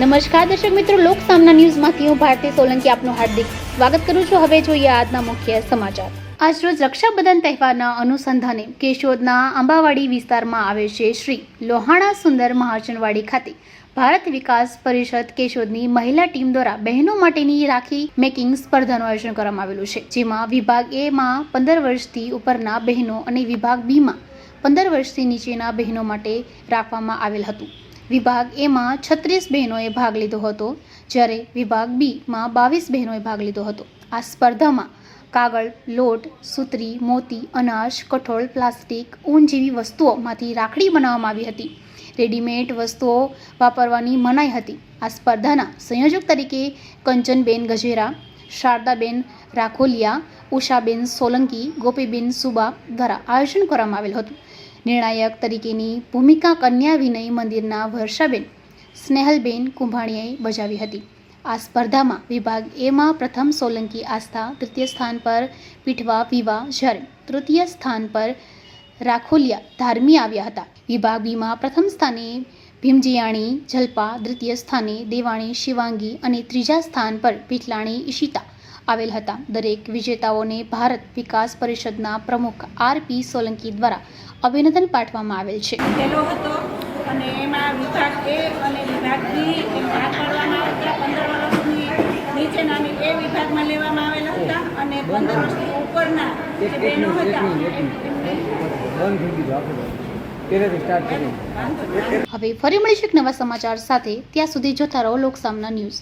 નમસ્કાર દર્શક મિત્રો, લોકસામના ન્યૂઝમાંથી હું ભારતી સોલંકી આપનું હાર્દિક સ્વાગત કરું છું। હવે જોઈએ આજના મુખ્ય સમાચાર। આજરોજ રક્ષાબંધન તહેવારના અનુસંધાને કેશોદના આંબાવાડી વિસ્તારમાં આવે છે શ્રી લોહાણા સુંદર મહાજનવાડી ખાતે ભારત વિકાસ પરિષદ કેશોદની મહિલા ટીમ દ્વારા બહેનો માટેની રાખી મેકિંગ સ્પર્ધાનું આયોજન કરવામાં આવેલું છે, જેમાં વિભાગ એ માં 15 વર્ષથી ઉપરના બહેનો અને વિભાગ બી માં 15 વર્ષથી નીચેના બહેનો માટે રાખવામાં આવેલ હતું। વિભાગ એ માં 36 બહેનોએ ભાગ લીધો હતો, જ્યારે વિભાગ બી માં 22 બહેનોએ ભાગ લીધો હતો। આ સ્પર્ધામાં કાગળ, લોટ, સૂતરી, મોતી, અનાજ, કઠોળ, પ્લાસ્ટિક, ઊન જેવી વસ્તુઓમાંથી રાખડી બનાવવામાં આવી હતી। રેડીમેડ વસ્તુઓ વાપરવાની મનાઈ હતી। આ સ્પર્ધાના સંયોજક તરીકે કંચનબેન ગજેરા, શારદાબેન રાખોલિયા, ઉષાબેન સોલંકી, ગોપીબેન સુબા દ્વારા આયોજન કરવામાં આવેલ હતું। નિર્ણાયક તરીકેની ભૂમિકા કન્યા વિનય મંદિરના વર્ષાબેન સ્નેહલબેન કુંભાણીયાએ બજાવી હતી। આ સ્પર્ધામાં વિભાગ એમાં પ્રથમ સોલંકી આસ્થા, તૃતીય સ્થાન પર પીઠવા વિવા, જ્યારે તૃતીય સ્થાન પર રાખોલિયા ધાર્મી આવ્યા હતા। વિભાગ બીમાં પ્રથમ સ્થાને ભીમજીયાણી જલપા, દ્વિતીય સ્થાને દેવાણી શિવાંગી અને ત્રીજા સ્થાન પર પીઠલાણી ઈશિતા આવેલ હતા। દરેક વિજેતાઓને ભારત વિકાસ પરિષદના પ્રમુખ આર.પી. સોલંકી દ્વારા અભિનંદન પાઠવવામાં આવેલ છે। પહેલો હતો અને એમાં વિભાગ એ અને વિભાગ બી એમ ભાગ પાડવામાં આવ્યા હતા। 15 વર્ષની નીચેનાની એ વિભાગમાં લેવામાં આવેલા હતા અને 15 વર્ષથી ઉપરના જે બહેનો હતા હવે ફરી મળીશું એક નવા સમાચાર સાથે। ત્યાં સુધી જોતા રહો લોકસામના ન્યૂઝ।